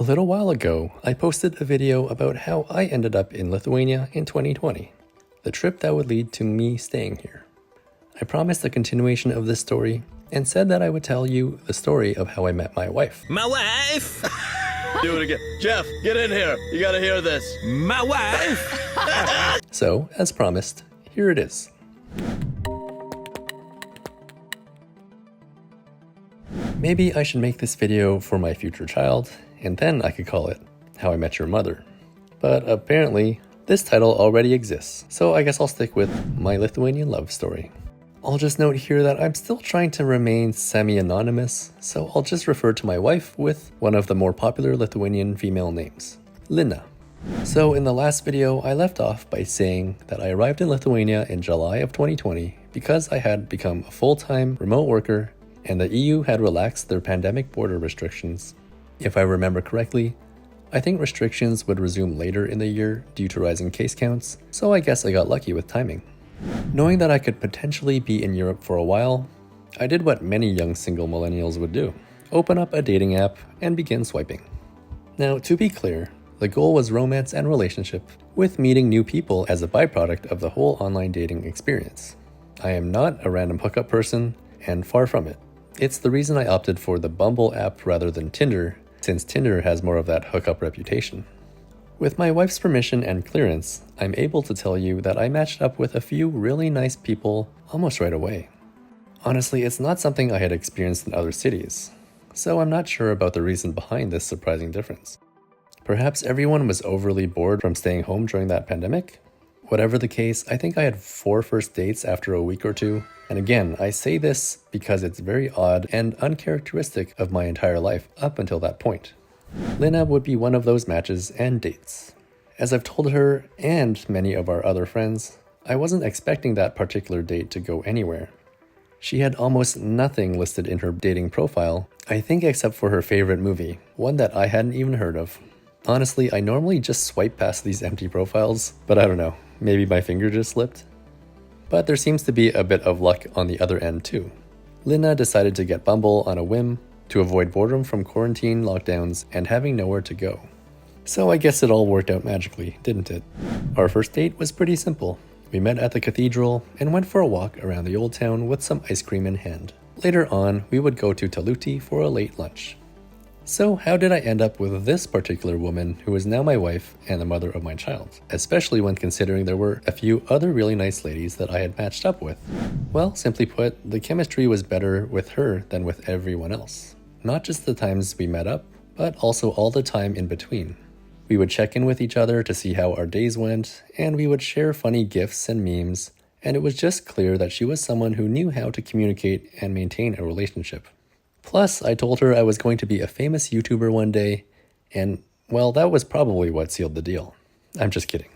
A little while ago, I posted a video about how I ended up in Lithuania in 2020, the trip that would lead to me staying here. I promised a continuation of this story and said that I would tell you the story of how I met my wife. My wife! Do it again. Jeff, get in here. You gotta hear this. My wife! So, as promised, here it is. Maybe I should make this video for my future child, and then I could call it How I Met Your Mother. But apparently, this title already exists, so I guess I'll stick with My Lithuanian Love Story. I'll just note here that I'm still trying to remain semi-anonymous, so I'll just refer to my wife with one of the more popular Lithuanian female names, Lina. So in the last video, I left off by saying that I arrived in Lithuania in July of 2020 because I had become a full-time remote worker and the EU had relaxed their pandemic border restrictions. If I remember correctly, I think restrictions would resume later in the year due to rising case counts, so I guess I got lucky with timing. Knowing that I could potentially be in Europe for a while, I did what many young single millennials would do: open up a dating app and begin swiping. Now, to be clear, the goal was romance and relationship, with meeting new people as a byproduct of the whole online dating experience. I am not a random hookup person, and far from it. It's the reason I opted for the Bumble app rather than Tinder, since Tinder has more of that hookup reputation. With my wife's permission and clearance, I'm able to tell you that I matched up with a few really nice people almost right away. Honestly, it's not something I had experienced in other cities, so I'm not sure about the reason behind this surprising difference. Perhaps everyone was overly bored from staying home during that pandemic? Whatever the case, I think I had 4 first dates after a week or two. And again, I say this because it's very odd and uncharacteristic of my entire life up until that point. Lina would be one of those matches and dates. As I've told her and many of our other friends, I wasn't expecting that particular date to go anywhere. She had almost nothing listed in her dating profile, I think except for her favorite movie, one that I hadn't even heard of. Honestly, I normally just swipe past these empty profiles, but I don't know, maybe my finger just slipped. But there seems to be a bit of luck on the other end too. Lina decided to get Bumble on a whim to avoid boredom from quarantine lockdowns and having nowhere to go. So I guess it all worked out magically, didn't it? Our first date was pretty simple. We met at the cathedral and went for a walk around the old town with some ice cream in hand. Later on, we would go to Taluti for a late lunch. So how did I end up with this particular woman who is now my wife and the mother of my child, especially when considering there were a few other really nice ladies that I had matched up with? Well, simply put, the chemistry was better with her than with everyone else. Not just the times we met up, but also all the time in between. We would check in with each other to see how our days went, and we would share funny gifs and memes, and it was just clear that she was someone who knew how to communicate and maintain a relationship. Plus, I told her I was going to be a famous YouTuber one day, and, well, that was probably what sealed the deal. I'm just kidding.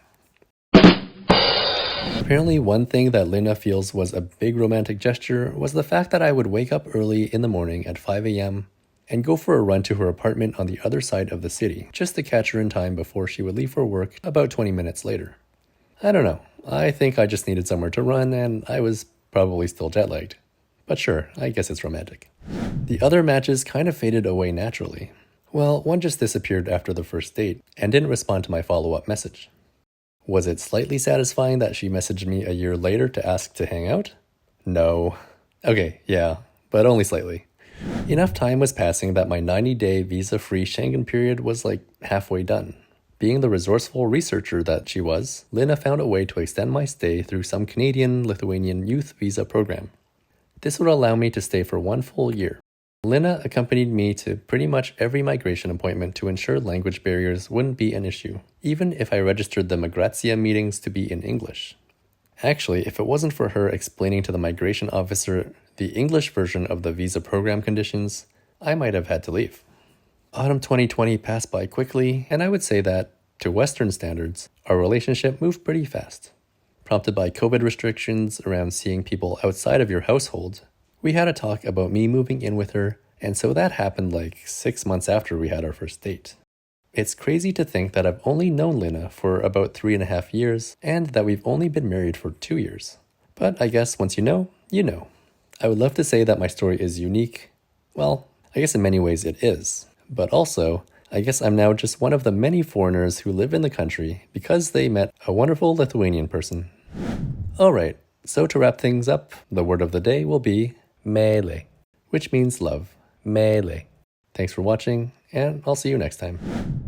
Apparently, one thing that Lina feels was a big romantic gesture was the fact that I would wake up early in the morning at 5 a.m. and go for a run to her apartment on the other side of the city, just to catch her in time before she would leave for work about 20 minutes later. I don't know, I think I just needed somewhere to run, and I was probably still jet-lagged. But sure, I guess it's romantic. The other matches kind of faded away naturally. Well, one just disappeared after the first date and didn't respond to my follow-up message. Was it slightly satisfying that she messaged me a year later to ask to hang out? No. Okay, yeah, but only slightly. Enough time was passing that my 90-day visa-free Schengen period was like halfway done. Being the resourceful researcher that she was, Lina found a way to extend my stay through some Canadian-Lithuanian youth visa program. This would allow me to stay for 1 full year. Lina accompanied me to pretty much every migration appointment to ensure language barriers wouldn't be an issue, even if I registered the Migrazia meetings to be in English. Actually, if it wasn't for her explaining to the migration officer the English version of the visa program conditions, I might have had to leave. Autumn 2020 passed by quickly, and I would say that, to Western standards, our relationship moved pretty fast. Prompted by COVID restrictions around seeing people outside of your household, we had a talk about me moving in with her, and so that happened like 6 months after we had our first date. It's crazy to think that I've only known Lina for about 3.5 years, and that we've only been married for 2 years. But I guess once you know, you know. I would love to say that my story is unique. Well, I guess in many ways it is. But also, I guess I'm now just one of the many foreigners who live in the country because they met a wonderful Lithuanian person. Alright, so to wrap things up, the word of the day will be meilė, which means love. Meilė. Thanks for watching, and I'll see you next time.